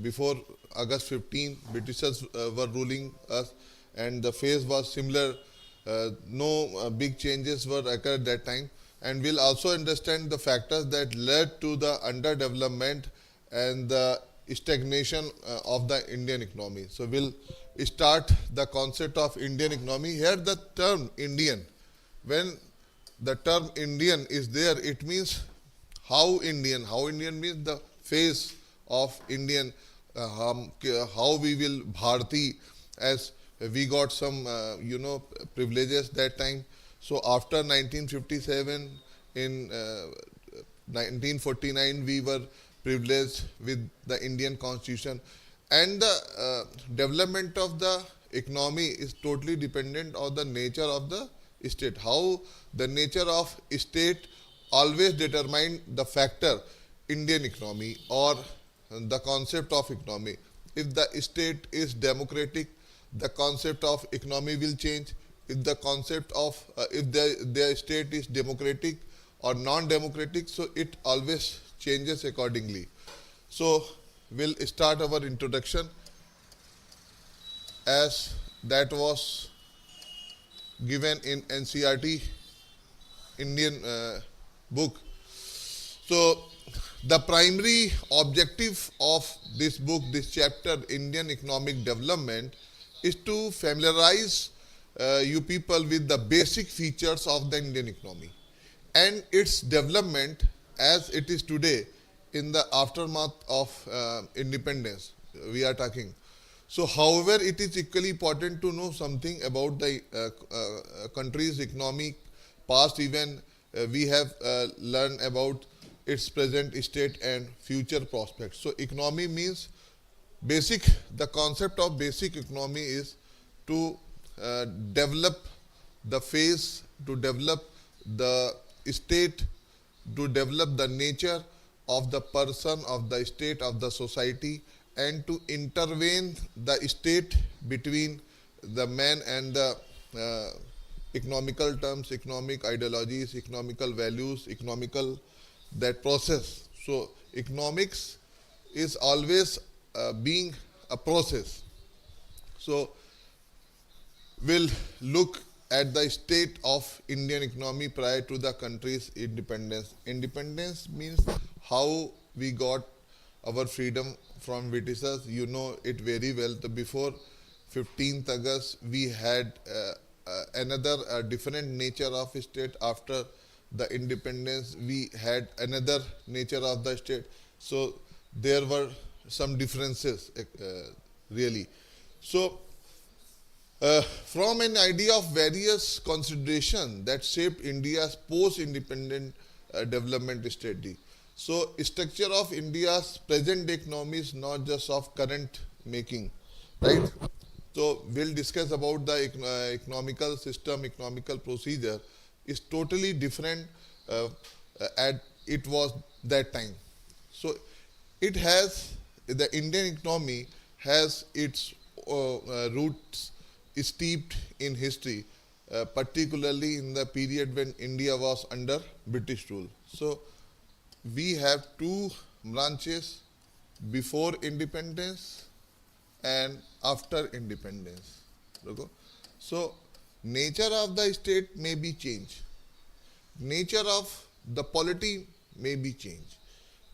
before August 15, Britishers were ruling us, and the phase was similar. No big changes were occurred that time, and we'll also understand the factors that led to the underdevelopment and the stagnation of the Indian economy. So we'll start the concept of Indian economy. Here the term Indian, when the term Indian is there, it means how Indian. How Indian means the face of Indian, how we will Bharati, as we got some privileges that time. So after 1957, in 1949, we were privileged with the Indian constitution, and the development of the economy is totally dependent on the nature of the state. How the nature of state always determine the factor Indian economy or the concept of economy. If the state is democratic, the concept of economy will change. If the concept of if the state is democratic or non-democratic, so it always changes accordingly. So we'll start our introduction as that was given in NCERT Indian book. So the primary objective of this book, this chapter, Indian Economic Development, is to familiarize you people with the basic features of the Indian economy and its development as it is today in the aftermath of independence we are talking. So however, it is equally important to know something about the country's economic past. Even we have learned about its present state and future prospects. So economy means basic, the concept of basic economy is to develop the phase, to develop the state, to develop the nature of the person, of the state, of the society, and to intervene the state between the man and the economical terms, economic ideologies, economical values, economical that process. So economics is always being a process. So we'll look at the state of Indian economy prior to the country's independence. Independence means how we got our freedom from Britishers. You know it very well. So before 15th August, we had another different nature of state. After the independence, we had another nature of the state. So there were some differences really. So from an idea of various considerations that shaped India's post-independent development strategy. So structure of India's present economy is not just of current making, right? So we'll discuss about the economical system, economical procedure is totally different at it was that time. So it has, the Indian economy has its roots steeped in history, particularly in the period when India was under British rule. So we have two branches, before independence and after independence. So nature of the state may be changed, nature of the polity may be changed,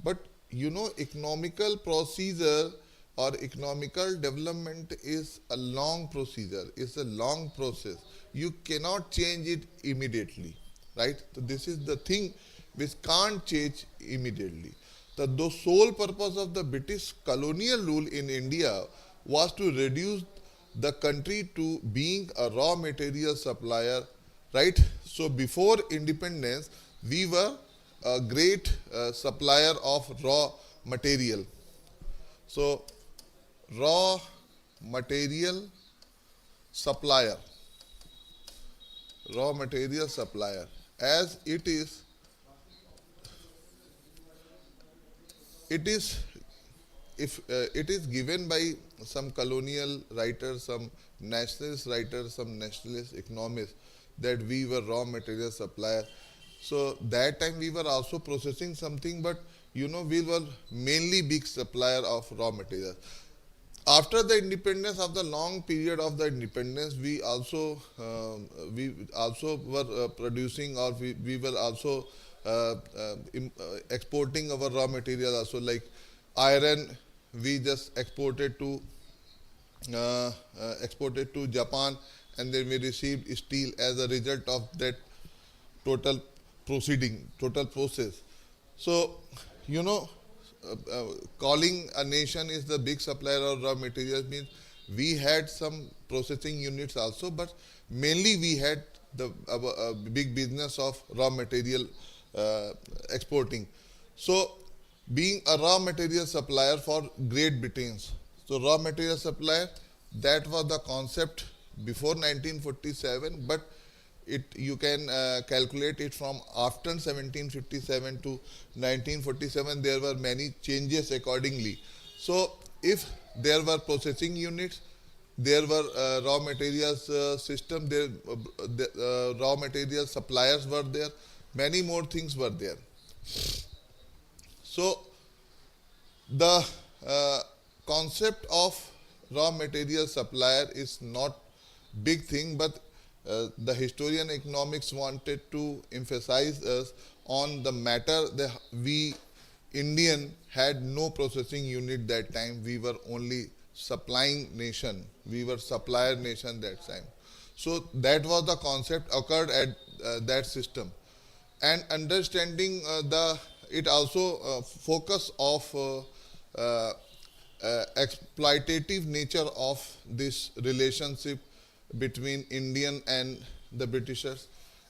but you know economical procedure or economical development is a long procedure, it's a long process. You cannot change it immediately, right? So this is the thing which can't change immediately. The sole purpose of the British colonial rule in India was to reduce the country to being a raw material supplier, right? So before independence, we were a great supplier of raw material. So raw material supplier, raw material supplier, as it is if it is given by some colonial writers, some nationalist writers, some nationalist economists that we were raw material supplier. So that time we were also processing something, but we were mainly big supplier of raw materials. After the independence, of the long period of the independence, we also were producing, or we were also exporting our raw material also, like iron. We just exported to Japan, and then we received steel as a result of that total total process. So, you know, calling a nation is the big supplier of raw materials means we had some processing units also, but mainly we had the big business of raw material exporting. So, being a raw material supplier for Great Britain, so raw material supplier, that was the concept before 1947, but it you can calculate it from after 1757 to 1947. There were many changes accordingly. So if there were processing units, there were raw materials system, the raw material suppliers were there, many more things were there. So the concept of raw material supplier is not big thing, but the historian economics wanted to emphasize us on the matter that we Indian had no processing unit that time. We were only supplying nation. We were supplier nation that time. So that was the concept occurred at that system, and understanding the it also focus of exploitative nature of this relationship between Indian and the Britishers,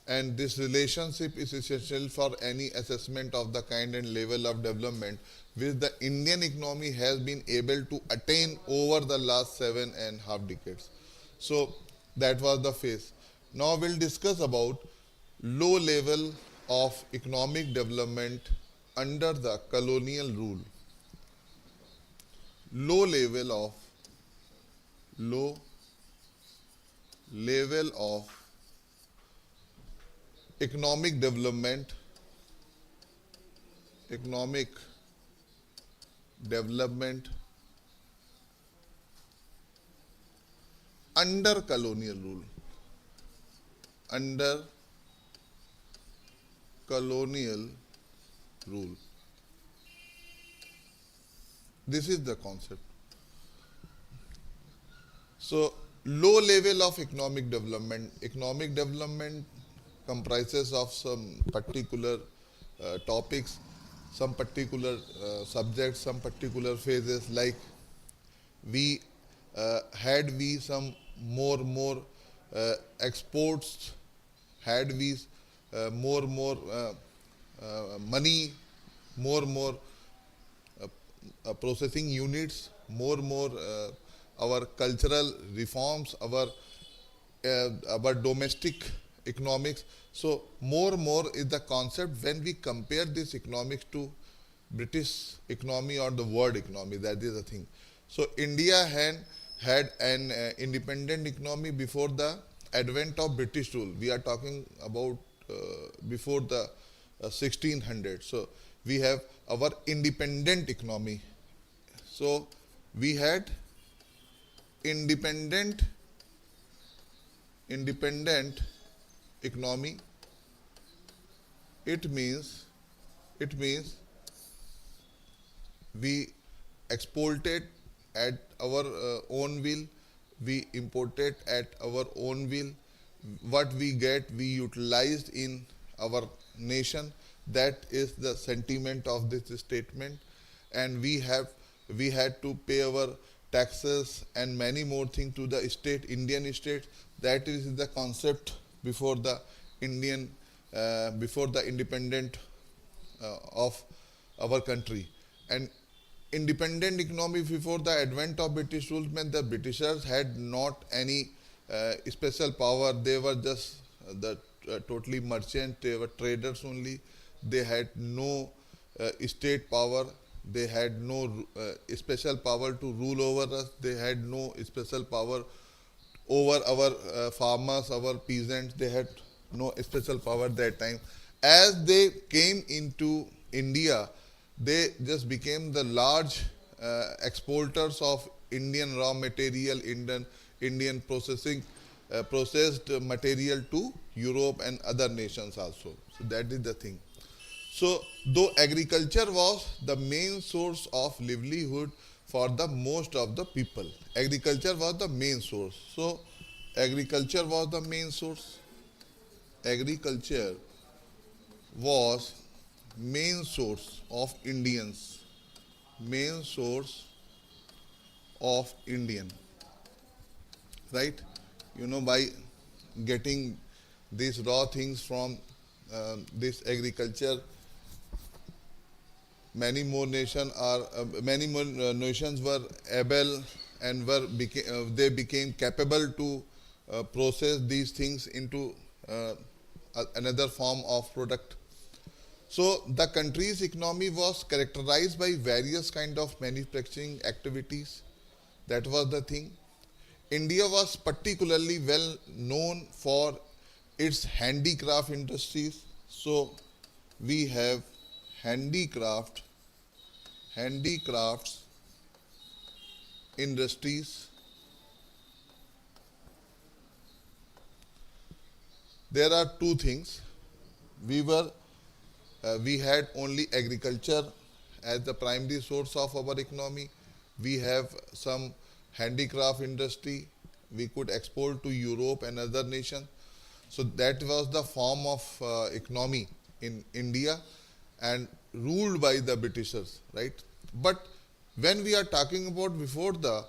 and this relationship is essential for any assessment of the kind and level of development which the Indian economy has been able to attain over the last 7.5 decades. So that was the phase. Now we'll discuss about low level of economic development under the colonial rule. Low level of low level of economic development economic development under colonial rule. Under colonial rule, this is the concept. So low level of economic development comprises of some particular topics, some particular subjects, some particular phases, like we had we some more exports, had we more money, more processing units, more our cultural reforms, our domestic economics. So more is the concept when we compare this economics to British economy or the world economy. That is the thing. So India had an independent economy before the advent of British rule. We are talking about before the 1600. So we have our independent economy. So we had independent economy. It means we exported at our own will, we imported at our own will. What we get, we utilized in our nation. That is the sentiment of this statement. And we had to pay our taxes and many more things to the Indian state. That is the concept before the before the independent of our country. And independent economy before the advent of British rule meant the Britishers had not any special power. They were just the totally merchant. They were traders only. They had no state power. They had no special power to rule over us. They had no special power over our farmers, our peasants. They had no special power that time. As they came into India, they just became the large exporters of Indian raw material, Indian processed material to Europe and other nations also. So that is the thing. So, though agriculture was the main source of livelihood for the most of the people, agriculture was the main source. So, agriculture was the main source. Agriculture was main source of Indians, main source of Indian, right? By getting these raw things from this agriculture, many more nations were able and they became capable to process these things into another form of product. So the country's economy was characterized by various kind of manufacturing activities. That was the thing. India was particularly well known for its handicraft industries. So we have handicrafts industries. There are two things. We had only agriculture as the primary source of our economy. We have some handicraft industry. We could export to Europe and other nations. So that was the form of economy in India and ruled by the Britishers, right? But when we are talking about before the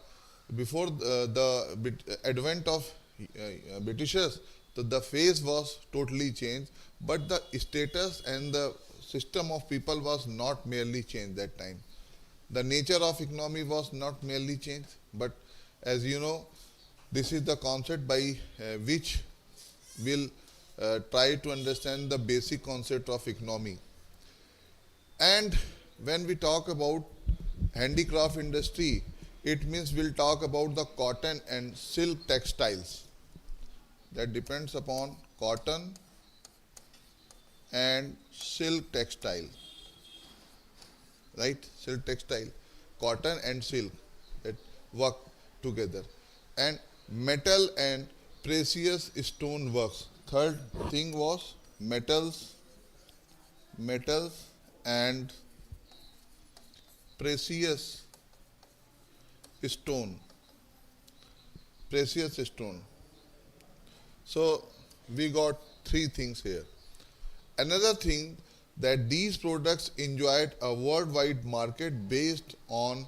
advent of Britishers, the phase was totally changed, but the status and the system of people was not merely changed that time. The nature of economy was not merely changed, but as you know, this is the concept by which we'll try to understand the basic concept of economy. And when we talk about handicraft industry, it means we'll talk about the cotton and silk textiles. That depends upon cotton and silk textile, right? Silk textile, cotton and silk that work together, and metal and precious stone works. Third thing was metals and precious stone, precious stone. So we got three things here. Another thing that these products enjoyed a worldwide market based on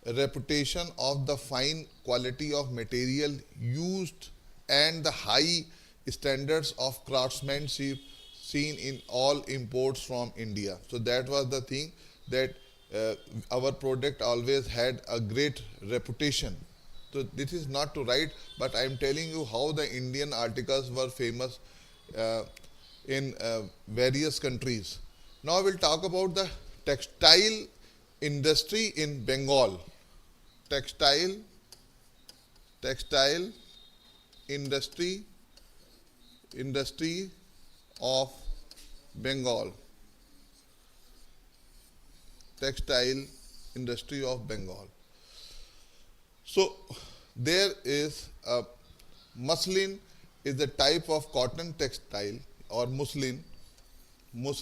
reputation of the fine quality of material used and the high standards of craftsmanship seen in all imports from India. So that was the thing that our product always had a great reputation. So this is not to write, but I am telling you how the Indian articles were famous in various countries. Now we'll talk about the textile industry in Bengal. Textile industry of Bengal. Textile industry of Bengal. So there is a muslin is the type of cotton textile, or muslin is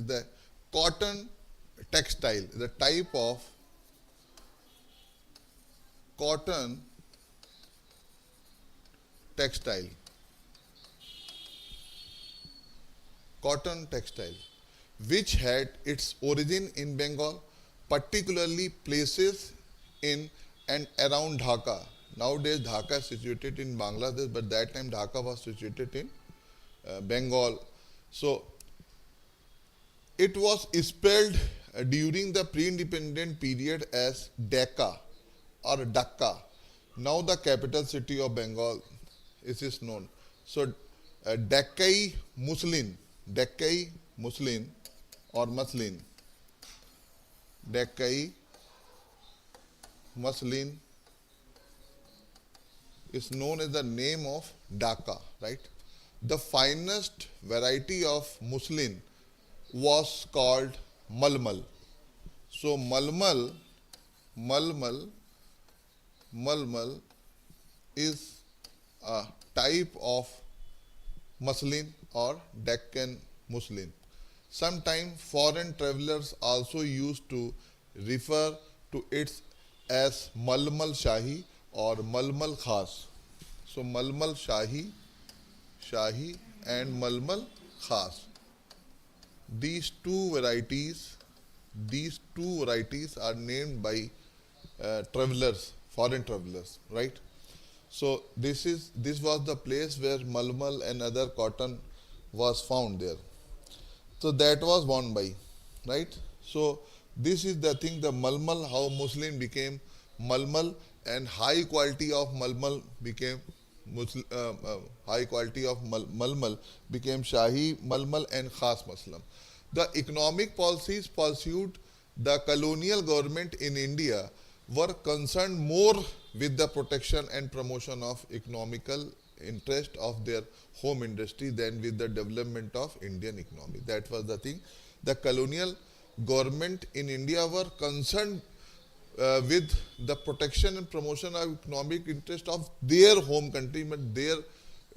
the cotton textile, the type of cotton textile, which had its origin in Bengal, particularly places in and around Dhaka. Nowadays Dhaka is situated in Bangladesh, but that time Dhaka was situated in Bengal. So it was spelled during the pre-independent period as Dhaka or Dhaka. Now the capital city of Bengal is known. So Dhaka muslin or muslin, Dhaka muslin is known as the name of Dhaka, right? The finest variety of muslin was called malmal. So malmal, malmal is a type of muslin or Deccan muslin. Sometimes foreign travelers also used to refer to it as Malmal Shahi or Malmal Khas. So Malmal Shahi and Malmal Khas. These two varieties, these two varieties are named by travelers, foreign travelers, right? So this was the place where Malmal and other cotton was found there. So that was won by, right? So this is the thing, the Malmal, how Muslim became Malmal, and high quality of Malmal became high quality of Malmal became Shahi Malmal and Khas Muslim. The economic policies pursued the colonial government in India were concerned more with the protection and promotion of economical interest of their home industry than with the development of Indian economy. That was the thing. The colonial government in India were concerned with the protection and promotion of economic interest of their home country, but their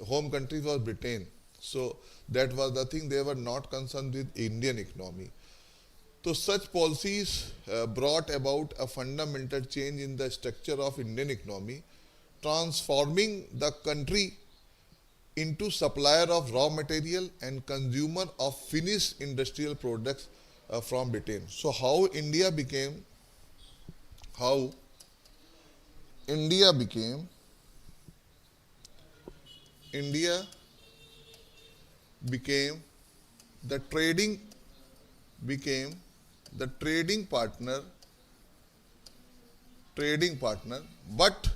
home country was Britain. So that was the thing. They were not concerned with Indian economy. So such policies brought about a fundamental change in the structure of Indian economy, transforming the country into supplier of raw material and consumer of finished industrial products from Britain. So how India became India became the became the trading partner. But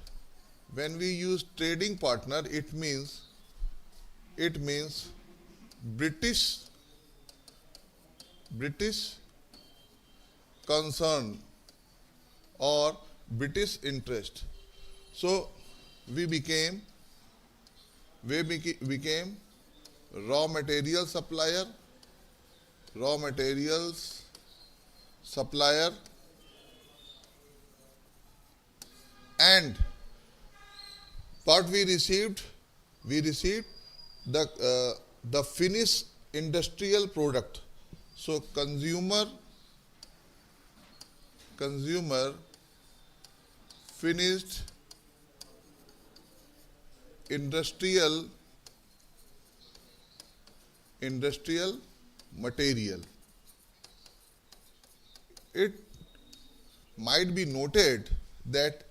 when we use trading partner, it means British concern or British interest. So we became raw materials supplier, and what we received the finished industrial product. So consumer finished industrial material. It might be noted that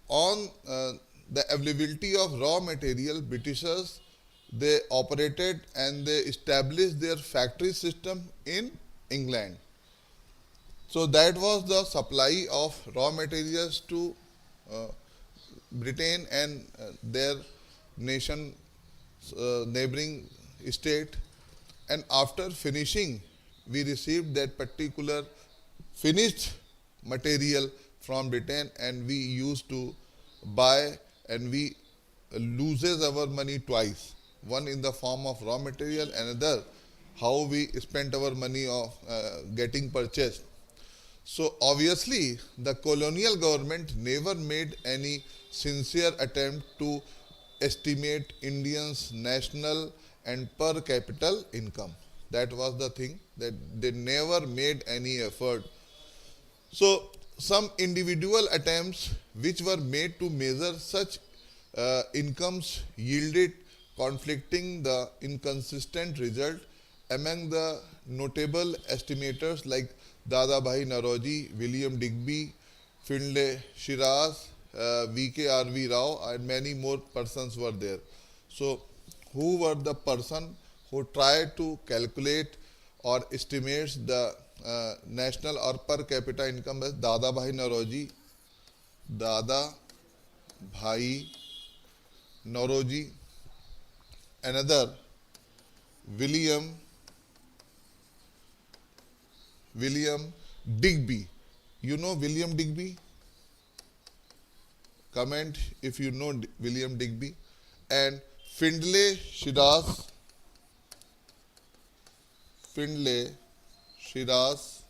on the availability of raw material, Britishers, they operated and they established their factory system in England. So that was the supply of raw materials to Britain and their nation, neighboring state. And after finishing, we received that particular finished material from Britain, and we used to buy, and we loses our money twice. One in the form of raw material, another how we spent our money of getting purchased. So obviously, the colonial government never made any sincere attempt to estimate Indians' national and per capita income. That was the thing, that they never made any effort. So some individual attempts which were made to measure such incomes yielded conflicting the inconsistent result. Among the notable estimators like Dadabhai Naroji, William Digby, Findlay Shiraz, VKRV Rao, and many more persons were there. So who were the person who tried to calculate or estimates the national or per capita income? As Dadabhai Naroji, Dadabhai Naroji, another William Digby. You know William Digby? Comment if you know William Digby. And Findlay Shiraz, Findlay, Shiraz,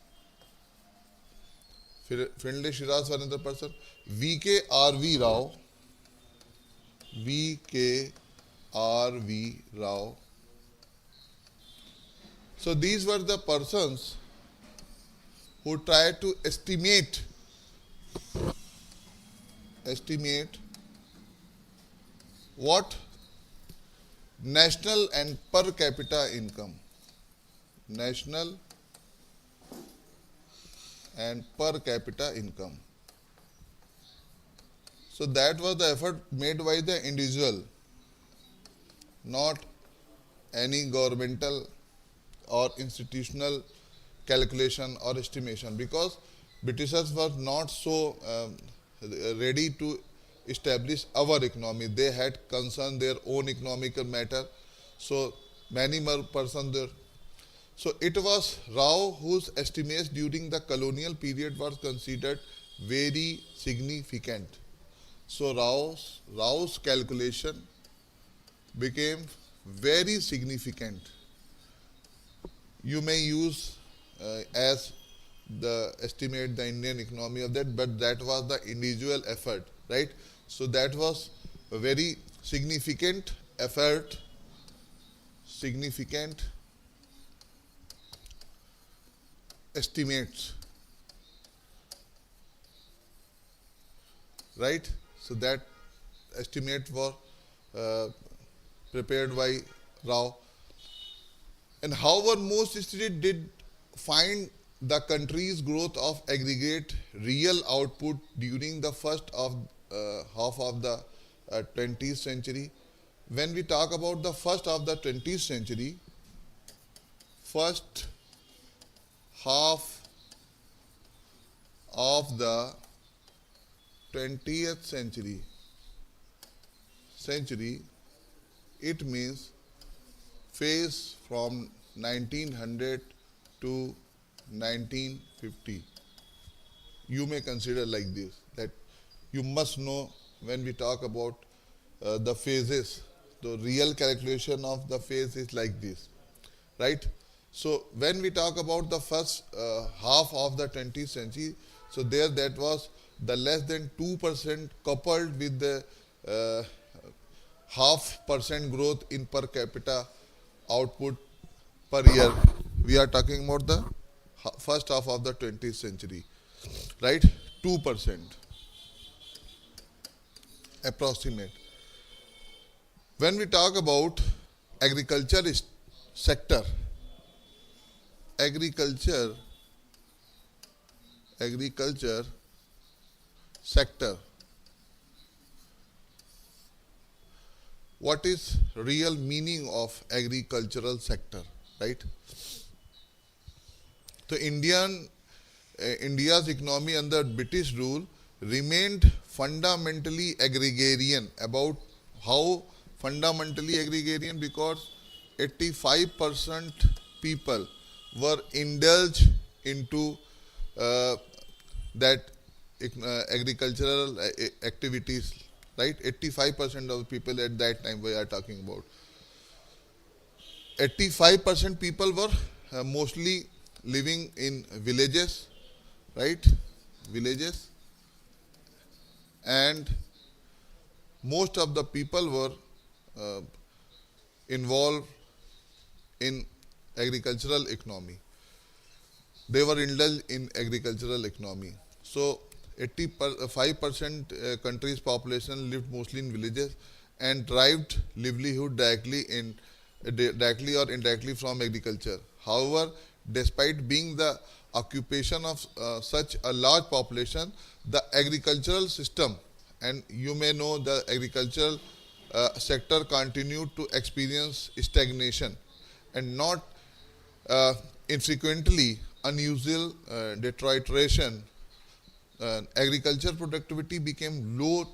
Findlay, Shiraz was another person. V.K. R.V. Rao, V.K. R.V. Rao. So these were the persons who tried to estimate what national and per capita income, national and per capita income. So that was the effort made by the individual, not any governmental or institutional calculation or estimation, because Britishers were not so ready to establish our economy. They had concerned their own economical matter. So many more persons there. So it was Rao whose estimates during the colonial period were considered very significant. So Rao's calculation became very significant. You may use as the estimate the Indian economy of that, but that was the individual effort, right? So that was a very significant effort, significant estimates, right? So that estimate was prepared by Rao. And however, most institutes did find the country's growth of aggregate real output during the first half of the 20th century. When we talk about the first of the 20th century, first half of the 20th century, it means phase from 1900 to 1950. You may consider like this, that you must know when we talk about the phases, the real calculation of the phase is like this, right? So when we talk about the first half of the 20th century, so there that was the less than 2% coupled with the half percent growth in per capita output per year. We are talking about the first half of the 20th century, right? 2% approximate. When we talk about agriculture sector, agriculture sector, what is real meaning of agricultural sector, right? So India's economy under British rule remained fundamentally agrarian. About how fundamentally agrarian? Because 85% people were indulged into that agricultural activities, right? 85% of people at that time we are talking about. 85% people were mostly living in villages, right? Villages. And most of the people were involved in agricultural economy. They were indulged in agricultural economy. So 85% country's population lived mostly in villages and derived livelihood directly or indirectly from agriculture. However, despite being the occupation of such a large population, the agricultural system, and you may know the agricultural sector continued to experience stagnation and not infrequently unusual deterioration. Agriculture productivity became low,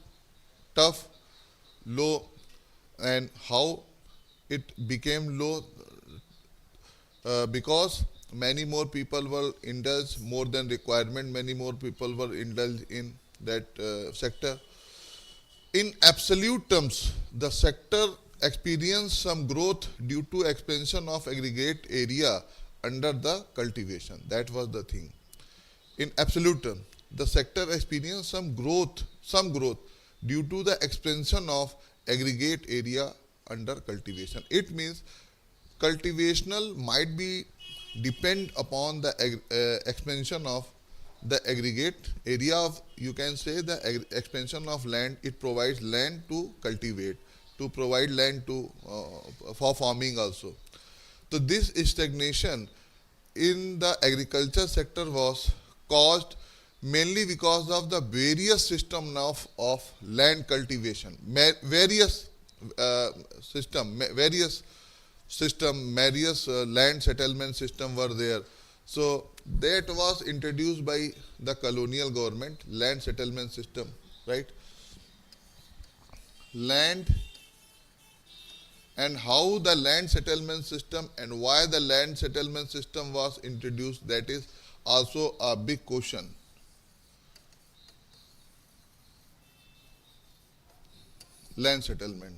and how it became low? Because many more people were indulged more than requirement, many more people were indulged in that sector. In absolute terms, the sector experienced some growth due to expansion of aggregate area under the cultivation. That was the thing. In absolute term, the sector experienced some growth due to the expansion of aggregate area under cultivation. It means cultivational might be depend upon the expansion of the aggregate area of, you can say, the expansion of land. It provides land to cultivate, to provide land to for farming also. So this stagnation in the agriculture sector was caused mainly because of the various system of land cultivation. Various various land settlement system were there. So that was introduced by the colonial government, land settlement system, right? Land, and how the land settlement system and why the land settlement system was introduced, that is also a big question. Land settlement.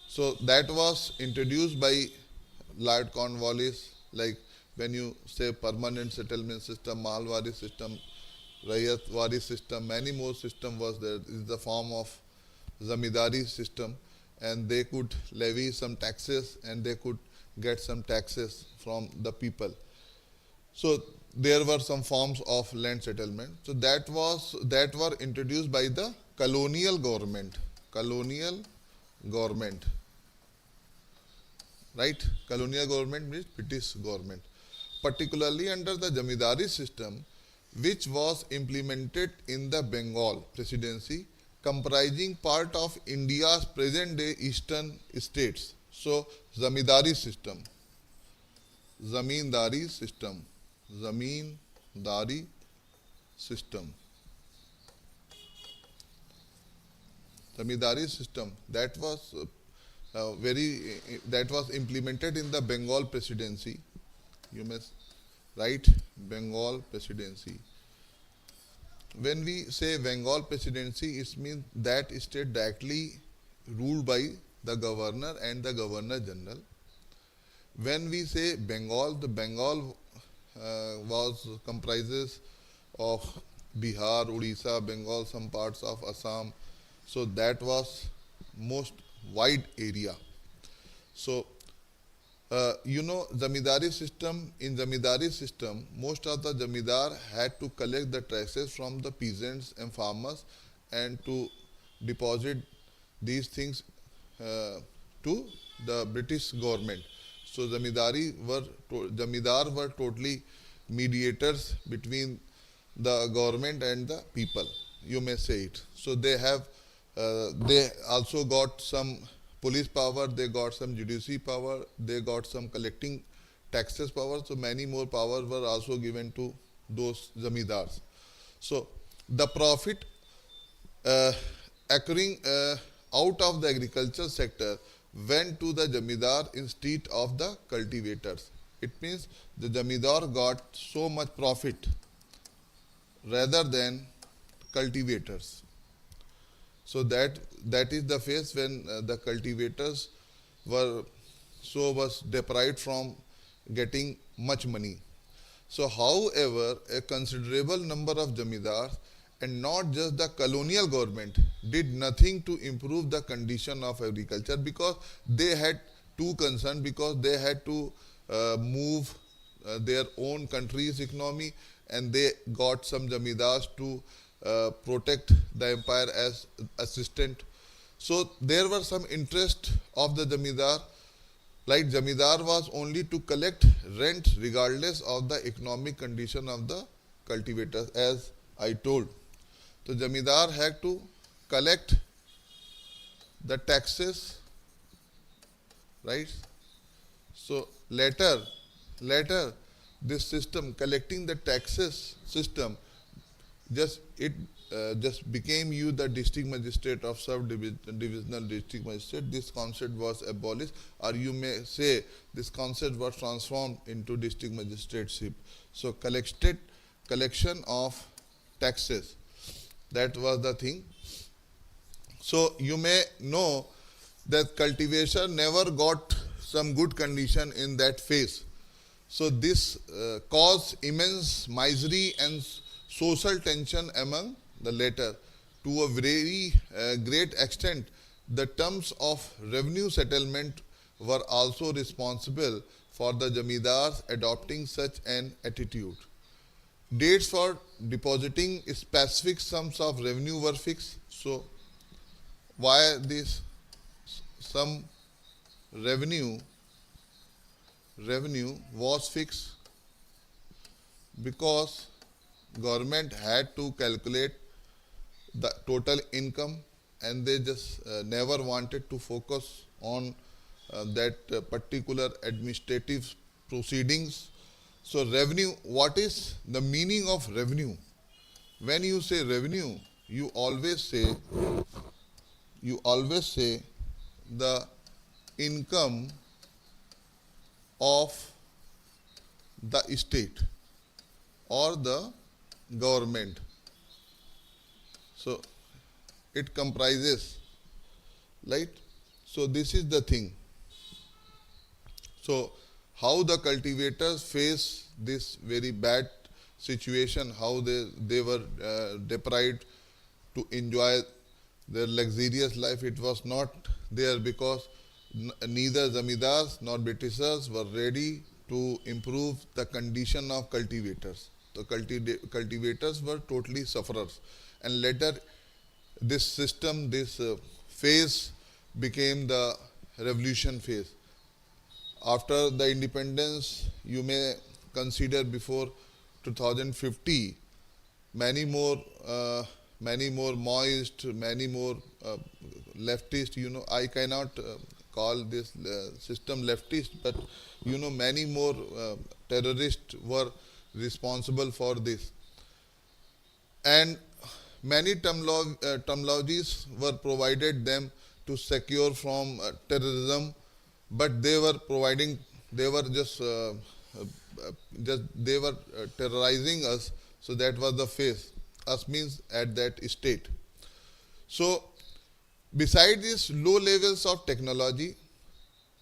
So that was introduced by Lord Cornwallis, like when you say permanent settlement system, Malwari system, Rayatwari system, many more system was there. It is the form of zamindari system, and they could levy some taxes and they could get some taxes from the people. So there were some forms of land settlement. So that were introduced by the colonial government. Colonial government. Right? Colonial government means British government. Particularly under the zamindari system, which was implemented in the Bengal presidency, comprising part of India's present-day eastern states. So, zamindari system. Zamindari system. Zamindari system. Zamindari system, that was that was implemented in the Bengal presidency. You must write Bengal presidency. When we say Bengal presidency, it means that state directly ruled by the governor and the governor general. When we say Bengal, the Bengal was comprises of Bihar, Odisha, Bengal, some parts of Assam. So that was most wide area. So zamindari system, in zamindari system, most of the zamindar had to collect the taxes from the peasants and farmers and to deposit these things to the British government. So zamindar were totally mediators between the government and the people, you may say it. So they also got some police power, they got some judiciary power, they got some collecting taxes power. So many more powers were also given to those zamindars. So the profit occurring out of the agriculture sector went to the zamindar instead of the cultivators. It means the zamindar got so much profit rather than cultivators. So that is the phase when the cultivators was deprived from getting much money. So however, a considerable number of zamindars, and not just the colonial government, did nothing to improve the condition of agriculture, because they had two concerns, because they had to move their own country's economy, and they got some zamindars to protect the empire as assistant. So there were some interest of the zamindar. Like zamindar was only to collect rent regardless of the economic condition of the cultivators, as I told. So zamindar had to collect the taxes, right? So later this system, collecting the taxes system, just became you the district magistrate of sub-divisional district magistrate. This concept was abolished, or you may say this concept was transformed into district magistrateship. So collection of taxes, that was the thing. So you may know that cultivation never got some good condition in that phase. So this caused immense misery and social tension among the latter. To a very great extent, the terms of revenue settlement were also responsible for the jamidars adopting such an attitude. Dates for depositing specific sums of revenue were fixed. So why this sum revenue was fixed? Because government had to calculate the total income, and they just never wanted to focus on that particular administrative proceedings. So revenue, what is the meaning of revenue? When you say revenue, you always say the income of the state or the government. So it comprises, right? So this is the thing. So how the cultivators face this very bad situation, how they were deprived to enjoy their luxurious life. It was not there because neither zamindars nor Britishers were ready to improve the condition of cultivators. The cultivators were totally sufferers. And later this system, this phase became the revolution phase. After the independence, you may consider before 2050, many more Maoist, many more leftist. I cannot call this system leftist, but many more terrorists were responsible for this. And many terminologies were provided them to secure from terrorism, but they were terrorizing us. So that was the phase. Us means at that state. So beside these low levels of technology,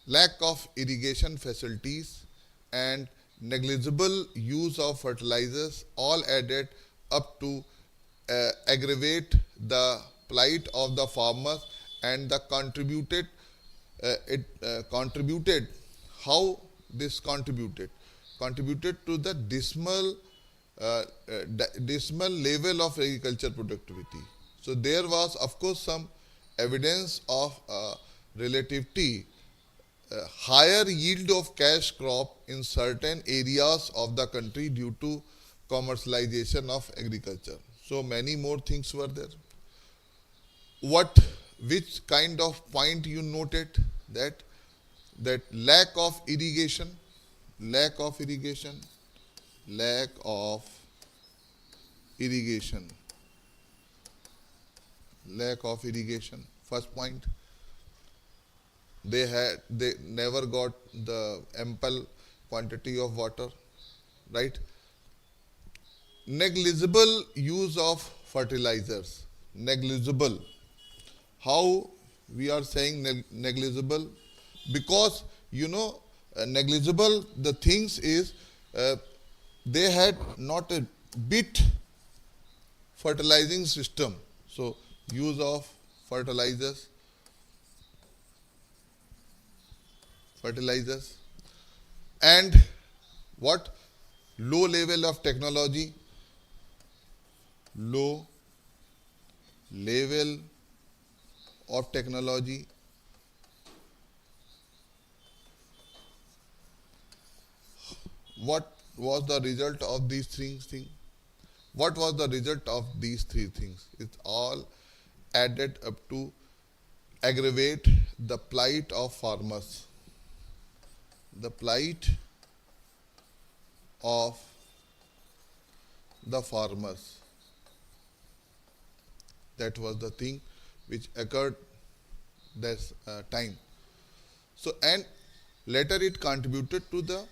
lack of irrigation facilities, and negligible use of fertilizers all added up to aggravate the plight of the farmers, and the contributed how this contributed to the dismal level of agriculture productivity. So there was of course some evidence of relatively higher yield of cash crop in certain areas of the country due to commercialization of agriculture. So many more things were there. Which kind of point you noted? That lack of irrigation. First point, they never got the ample quantity of water, right? Negligible use of fertilizers. Negligible. How we are saying negligible? Because negligible the things is they had not a bit fertilizing system. So use of fertilizers, and what? Low level of technology. Low level of technology. What was the result of these things? What was the result of these three things? It all added up to aggravate the plight of farmers. The plight of the farmers. That was the thing which occurred this time. So, and later it contributed to the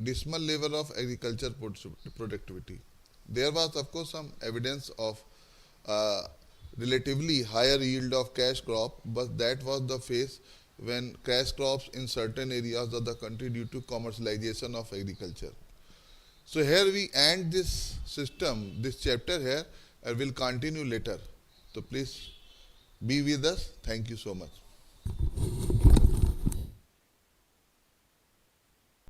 dismal level of agriculture productivity. There was of course some evidence of relatively higher yield of cash crop, but that was the phase when cash crops in certain areas of the country due to commercialization of agriculture. So here we end this system, this chapter here, and we'll continue later. So please be with us. Thank you so much.